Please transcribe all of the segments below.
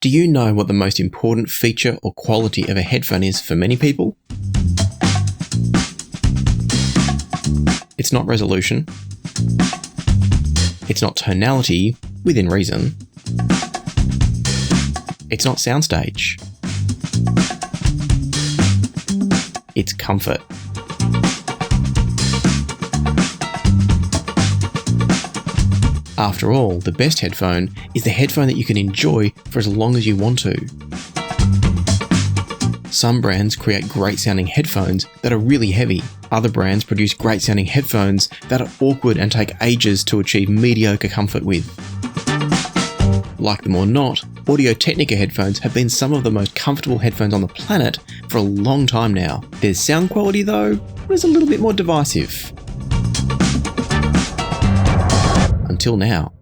Do you know what the most important feature or quality of a headphone is for many people? It's not resolution. It's not tonality, within reason. It's not soundstage. It's comfort. After all, the best headphone is the headphone that you can enjoy for as long as you want to. Some brands create great sounding headphones that are really heavy. Other brands produce great sounding headphones that are awkward and take ages to achieve mediocre comfort with. Like them or not, Audio-Technica headphones have been some of the most comfortable headphones on the planet for a long time now. Their sound quality, though, is a little bit more divisive. Until now.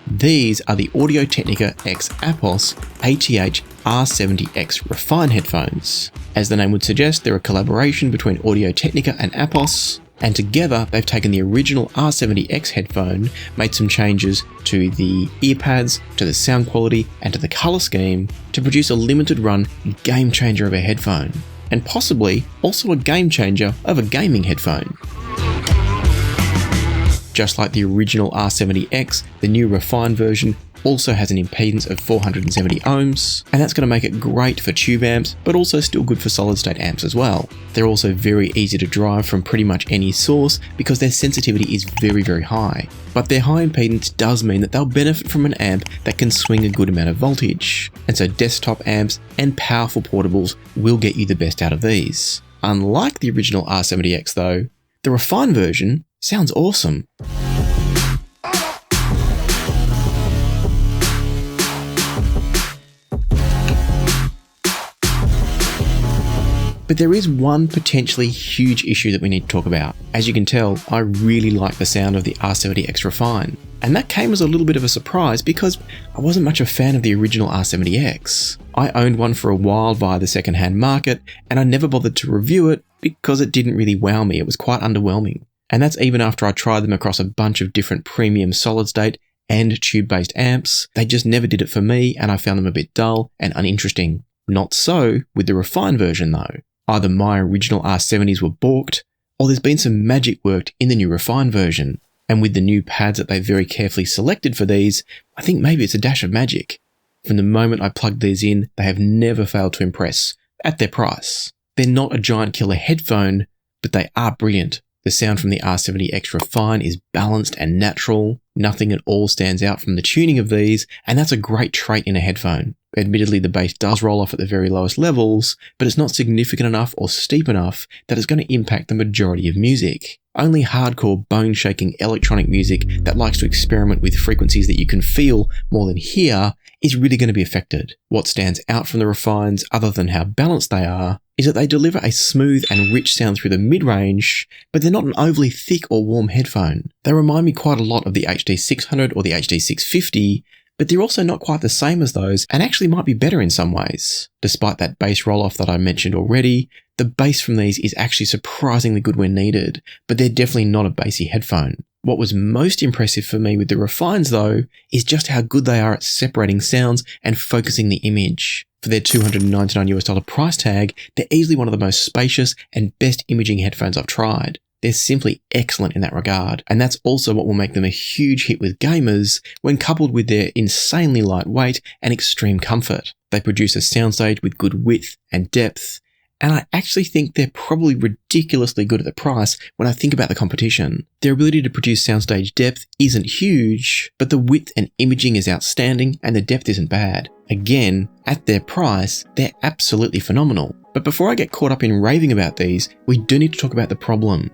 These are the Audio-Technica X Apos ATH-R70x Refine headphones. As the name would suggest, they're a collaboration between Audio-Technica and Apos, and together they've taken the original R70X headphone, made some changes to the ear pads, to the sound quality, and to the colour scheme to produce a limited run game changer of a headphone, and possibly also a game changer of a gaming headphone. Just like the original R70X, the new Refine version also has an impedance of 470 ohms, and that's going to make it great for tube amps, but also still good for solid state amps as well. They're also very easy to drive from pretty much any source because their sensitivity is very, very high. But their high impedance does mean that they'll benefit from an amp that can swing a good amount of voltage, and so desktop amps and powerful portables will get you the best out of these. Unlike the original R70X though, the Refine version sounds awesome. But there is one potentially huge issue that we need to talk about. As you can tell, I really like the sound of the R70x Refine. And that came as a little bit of a surprise because I wasn't much a fan of the original R70X. I owned one for a while via the secondhand market, and I never bothered to review it because it didn't really wow me. It was quite underwhelming. And that's even after I tried them across a bunch of different premium solid state and tube-based amps. They just never did it for me, and I found them a bit dull and uninteresting. Not so with the Refine version though. Either my original R70s were balked, or there's been some magic worked in the new Refine version. And with the new pads that they very carefully selected for these, I think maybe it's a dash of magic. From the moment I plugged these in, they have never failed to impress, at their price. They're not a giant killer headphone, but they are brilliant. The sound from the R70x Refine is balanced and natural. Nothing at all stands out from the tuning of these, and that's a great trait in a headphone. Admittedly, the bass does roll off at the very lowest levels, but it's not significant enough or steep enough that it's going to impact the majority of music. Only hardcore, bone-shaking electronic music that likes to experiment with frequencies that you can feel more than hear is really going to be affected. What stands out from the Refines, other than how balanced they are, is that they deliver a smooth and rich sound through the mid-range, but they're not an overly thick or warm headphone. They remind me quite a lot of the HD600 or the HD650, but they're also not quite the same as those and actually might be better in some ways. Despite that bass roll-off that I mentioned already, the bass from these is actually surprisingly good when needed, but they're definitely not a bassy headphone. What was most impressive for me with the Refines though, is just how good they are at separating sounds and focusing the image. For their $299 price tag, they're easily one of the most spacious and best imaging headphones I've tried. They're simply excellent in that regard, and that's also what will make them a huge hit with gamers when coupled with their insanely lightweight and extreme comfort. They produce a soundstage with good width and depth, and I actually think they're probably ridiculously good at the price when I think about the competition. Their ability to produce soundstage depth isn't huge, but the width and imaging is outstanding and the depth isn't bad. Again, at their price, they're absolutely phenomenal. But before I get caught up in raving about these, we do need to talk about the problem.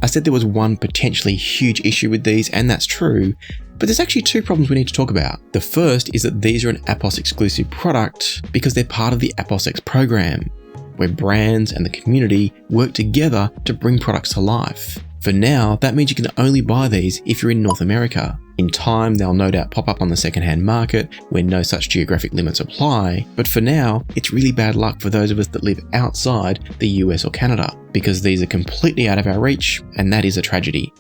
I said there was one potentially huge issue with these, and that's true, but there's actually two problems we need to talk about. The first is that these are an Apos exclusive product because they're part of the Apos X program, where brands and the community work together to bring products to life. For now, that means you can only buy these if you're in North America. In time, they'll no doubt pop up on the secondhand market where no such geographic limits apply, but for now, it's really bad luck for those of us that live outside the US or Canada, because these are completely out of our reach, and that is a tragedy.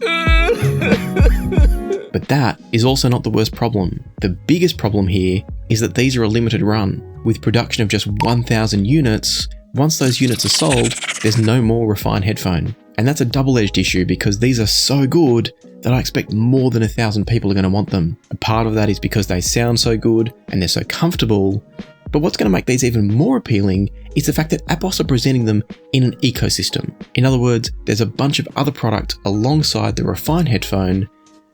But that is also not the worst problem. The biggest problem here is that these are a limited run. With production of just 1,000 units, once those units are sold, there's no more Refine headphone. And that's a double-edged issue because these are so good that I expect more than 1,000 people are going to want them. A part of that is because they sound so good and they're so comfortable. But what's going to make these even more appealing is the fact that Apos are presenting them in an ecosystem. In other words, there's a bunch of other products alongside the Refine headphone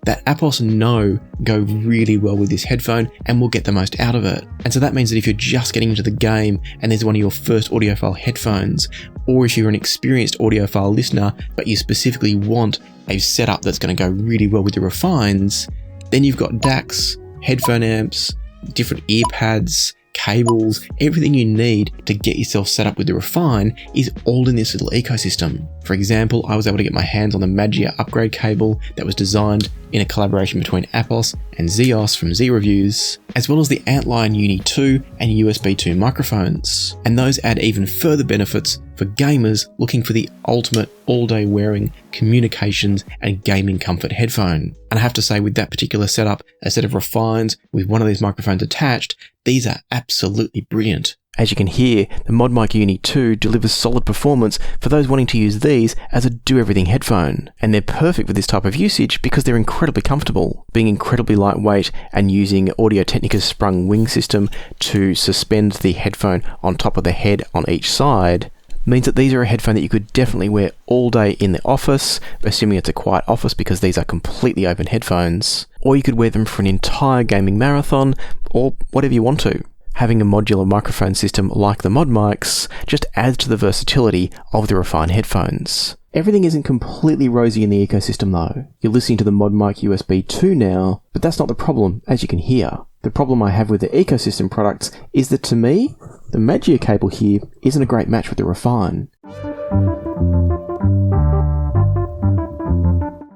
that Apos know go really well with this headphone and will get the most out of it. And so that means that if you're just getting into the game and there's one of your first audiophile headphones, or if you're an experienced audiophile listener but you specifically want a setup that's going to go really well with the Refines, then you've got DACs, headphone amps, different ear pads, cables, everything you need to get yourself set up with the Refine is all in this little ecosystem. For example, I was able to get my hands on the Magia upgrade cable that was designed in a collaboration between Apos and Zeos from Z Reviews, as well as the Antlion Uni 2 and USB 2 microphones. And those add even further benefits for gamers looking for the ultimate all-day wearing communications and gaming comfort headphone. And I have to say, with that particular setup, a set of Refines with one of these microphones attached, these are absolutely brilliant. As you can hear, the ModMic Uni 2 delivers solid performance for those wanting to use these as a do-everything headphone. And they're perfect for this type of usage because they're incredibly comfortable. Being incredibly lightweight and using Audio-Technica's sprung wing system to suspend the headphone on top of the head on each side means that these are a headphone that you could definitely wear all day in the office, assuming it's a quiet office because these are completely open headphones. Or you could wear them for an entire gaming marathon, or whatever you want to. Having a modular microphone system like the ModMics just adds to the versatility of the Refine headphones. Everything isn't completely rosy in the ecosystem though. You're listening to the ModMic USB 2 now, but that's not the problem, as you can hear. The problem I have with the ecosystem products is that to me, the Magia cable here isn't a great match with the Refine.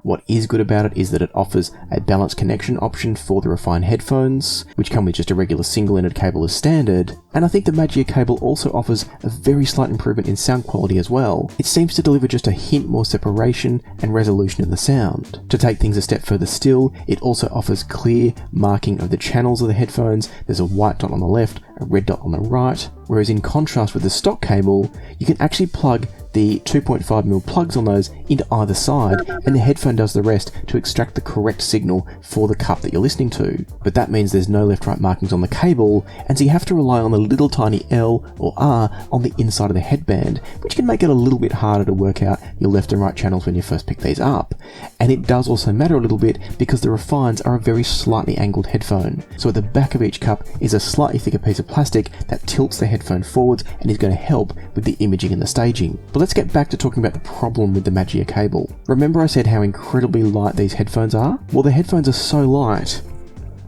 What is good about it is that it offers a balanced connection option for the Refine headphones, which come with just a regular single-ended cable as standard, and I think the Magia cable also offers a very slight improvement in sound quality as well. It seems to deliver just a hint more separation and resolution in the sound. To take things a step further still, it also offers clear marking of the channels of the headphones. There's a white dot on the left, a red dot on the right, whereas in contrast with the stock cable, you can actually plug the 2.5mm plugs on those into either side, and the headphone does the rest to extract the correct signal for the cup that you're listening to. But that means there's no left-right markings on the cable, and so you have to rely on the little tiny L or R on the inside of the headband, which can make it a little bit harder to work out your left and right channels when you first pick these up. And it does also matter a little bit because the Refines are a very slightly angled headphone. So at the back of each cup is a slightly thicker piece of plastic that tilts the headphone forwards and is going to help with the imaging and the staging. But let's get back to talking about the problem with the Magia cable. Remember I said how incredibly light these headphones are? Well, the headphones are so light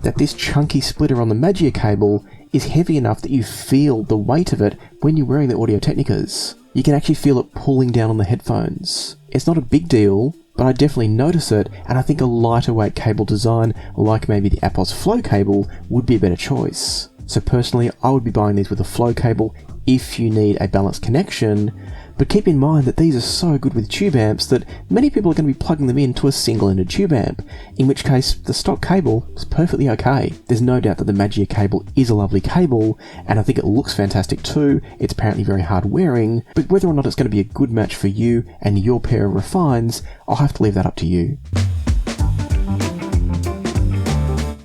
that this chunky splitter on the Magia cable is heavy enough that you feel the weight of it when you're wearing the Audio-Technicas. You can actually feel it pulling down on the headphones. It's not a big deal, but I definitely notice it, and I think a lighter weight cable design, like maybe the Apos Flow cable, would be a better choice. So personally, I would be buying these with a Flow cable if you need a balanced connection, but keep in mind that these are so good with tube amps that many people are going to be plugging them into a single-ended tube amp, in which case the stock cable is perfectly okay. There's no doubt that the Magia cable is a lovely cable, and I think it looks fantastic too. It's apparently very hard wearing, but whether or not it's going to be a good match for you and your pair of Refines, I'll have to leave that up to you.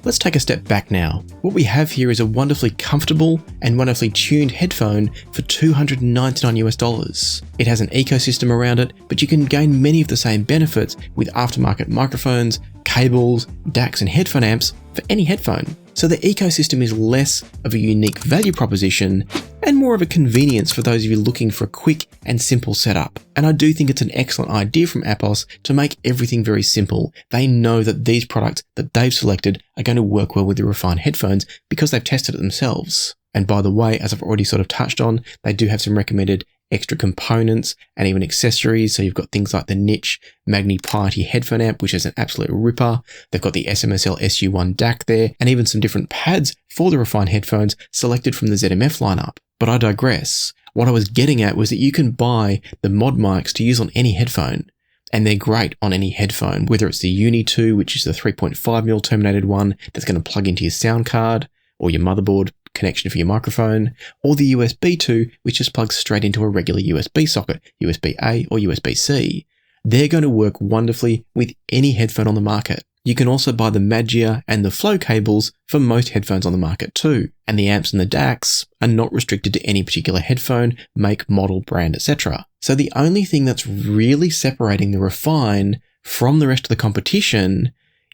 Let's take a step back now. What we have here is a wonderfully comfortable and wonderfully tuned headphone for $299. It has an ecosystem around it, but you can gain many of the same benefits with aftermarket microphones, cables, DACs and headphone amps for any headphone. So the ecosystem is less of a unique value proposition and more of a convenience for those of you looking for a quick and simple setup. And I do think it's an excellent idea from Apos to make everything very simple. They know that these products that they've selected are going to work well with the Refine headphones because they've tested it themselves. And by the way, as I've already sort of touched on, they do have some recommended extra components and even accessories. So you've got things like the niche MagniPiety headphone amp, which is an absolute ripper. They've got the SMSL SU1 DAC there, and even some different pads for the Refine headphones selected from the ZMF lineup. But I digress. What I was getting at was that you can buy the mod mics to use on any headphone, and they're great on any headphone, whether it's the Uni 2, which is the 3.5mm terminated one that's going to plug into your sound card or your motherboard connection for your microphone, or the USB 2, which just plugs straight into a regular USB socket, USB-A or USB-C. They're going to work wonderfully with any headphone on the market. You can also buy the Magia and the Flow cables for most headphones on the market too, and the amps and the DACs are not restricted to any particular headphone, make, model, brand, etc. So the only thing that's really separating the Refine from the rest of the competition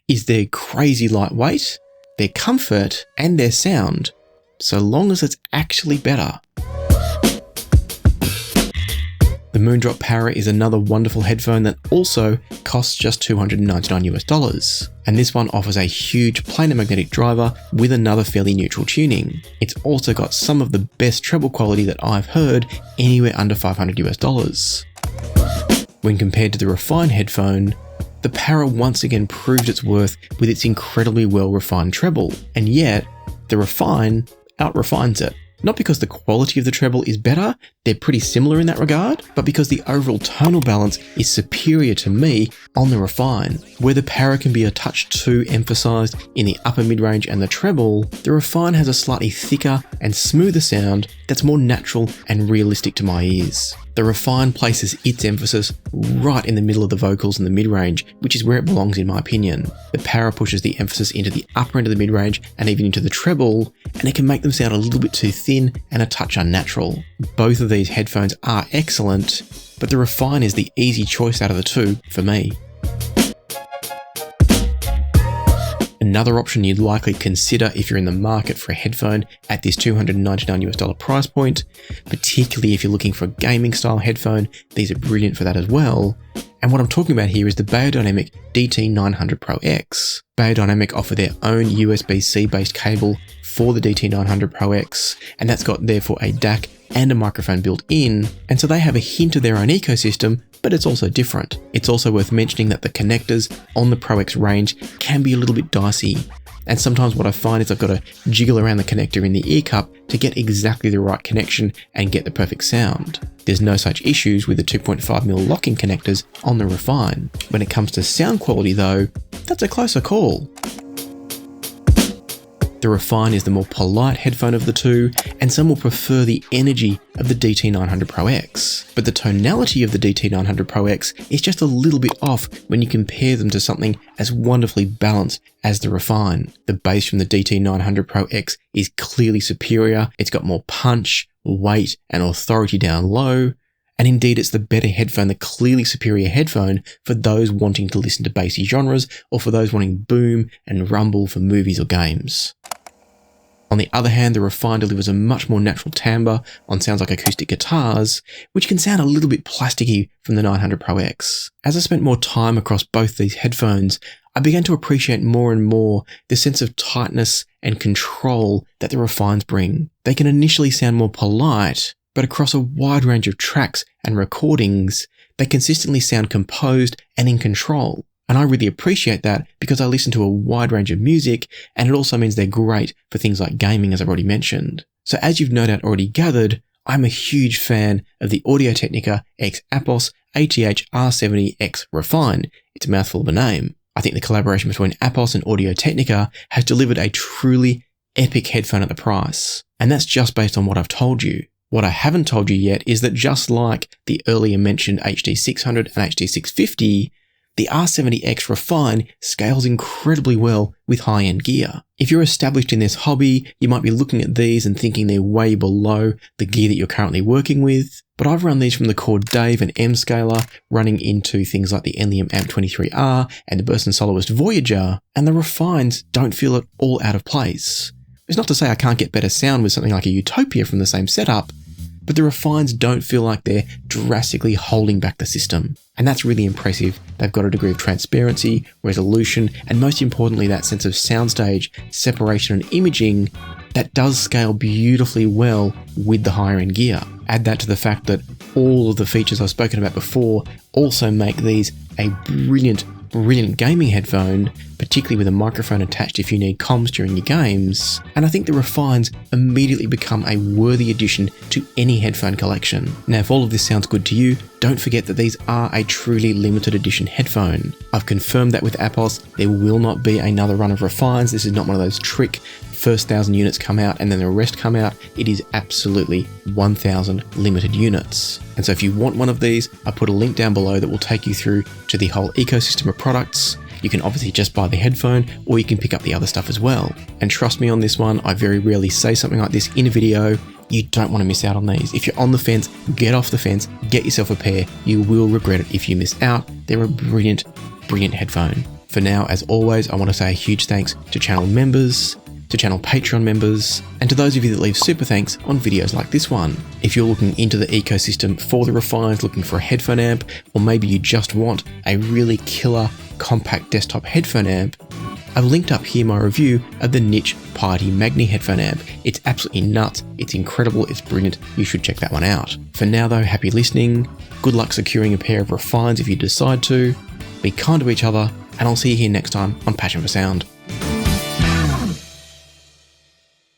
is their crazy lightweight, their comfort, and their sound, so long as it's actually better. The Moondrop Para is another wonderful headphone that also costs just $299, and this one offers a huge planar magnetic driver with another fairly neutral tuning. It's also got some of the best treble quality that I've heard anywhere under $500. When compared to the Refine headphone, the Para once again proved its worth with its incredibly well refined treble, and yet the Refine out-refines it. Not because the quality of the treble is better, they're pretty similar in that regard, but because the overall tonal balance is superior to me on the Refine. Where the Para can be a touch too emphasized in the upper mid-range and the treble, the Refine has a slightly thicker and smoother sound that's more natural and realistic to my ears. The Refine places its emphasis right in the middle of the vocals and the mid-range, which is where it belongs in my opinion. The Para pushes the emphasis into the upper end of the mid-range and even into the treble, and it can make them sound a little bit too thin and a touch unnatural. Both of these headphones are excellent, but the Refine is the easy choice out of the two for me. Another option you'd likely consider if you're in the market for a headphone at this $299 price point, particularly if you're looking for a gaming style headphone, these are brilliant for that as well. And what I'm talking about here is the Beyerdynamic DT900 Pro X. Beyerdynamic offer their own USB-C based cable for the DT900 Pro X, and that's got therefore a DAC and a microphone built in, and so they have a hint of their own ecosystem, but it's also different. It's also worth mentioning that the connectors on the Pro X range can be a little bit dicey, and sometimes what I find is I've got to jiggle around the connector in the ear cup to get exactly the right connection and get the perfect sound. There's no such issues with the 2.5mm lock-in connectors on the Refine. When it comes to sound quality though, that's a closer call. The Refine is the more polite headphone of the two, and some will prefer the energy of the DT900 Pro X. But the tonality of the DT900 Pro X is just a little bit off when you compare them to something as wonderfully balanced as the Refine. The bass from the DT900 Pro X is clearly superior, it's got more punch, weight, and authority down low, and indeed it's the better headphone, the clearly superior headphone for those wanting to listen to bassy genres, or for those wanting boom and rumble for movies or games. On the other hand, the Refine delivers a much more natural timbre on sounds like acoustic guitars, which can sound a little bit plasticky from the 900 Pro X. As I spent more time across both these headphones, I began to appreciate more and more the sense of tightness and control that the Refines bring. They can initially sound more polite, but across a wide range of tracks and recordings, they consistently sound composed and in control. And I really appreciate that because I listen to a wide range of music, and it also means they're great for things like gaming, as I've already mentioned. So as you've no doubt already gathered, I'm a huge fan of the Audio-Technica x Apos ATH-R70x Refine. It's a mouthful of a name. I think the collaboration between Apos and Audio-Technica has delivered a truly epic headphone at the price. And that's just based on what I've told you. What I haven't told you yet is that just like the earlier mentioned HD600 and HD650, the R70x Refine scales incredibly well with high-end gear. If you're established in this hobby, you might be looking at these and thinking they're way below the gear that you're currently working with, but I've run these from the Cord Dave and M scaler, running into things like the Enlium Amp 23R and the Burson Soloist Voyager, and the Refines don't feel at all out of place. It's not to say I can't get better sound with something like a Utopia from the same setup, but the Refines don't feel like they're drastically holding back the system. And that's really impressive. They've got a degree of transparency, resolution, and most importantly, that sense of soundstage, separation, and imaging that does scale beautifully well with the higher end gear. Add that to the fact that all of the features I've spoken about before also make these a brilliant gaming headphone, particularly with a microphone attached if you need comms during your games, and I think the Refines immediately become a worthy addition to any headphone collection. Now, if all of this sounds good to you, don't forget that these are a truly limited edition headphone. I've confirmed that with Apos, there will not be another run of Refines. This is not one of those trick first 1,000 units come out and then the rest come out. It is absolutely 1,000 limited units. And so if you want one of these, I put a link down below that will take you through to the whole ecosystem of products. You can obviously just buy the headphone, or you can pick up the other stuff as well. And trust me on this one, I very rarely say something like this in a video. You don't want to miss out on these. If you're on the fence, get off the fence, get yourself a pair. You will regret it if you miss out. They're a brilliant headphone. For now, as always, I want to say a huge thanks to channel members, to channel Patreon members, and to those of you that leave super thanks on videos like this one. If you're looking into the ecosystem for the Refines, looking for a headphone amp, or maybe you just want a really killer compact desktop headphone amp, I've linked up here my review of the Niche Piety Magni headphone amp. It's absolutely nuts, it's incredible, it's brilliant, you should check that one out. For now though, happy listening, good luck securing a pair of Refines if you decide to, be kind to each other, and I'll see you here next time on Passion for Sound.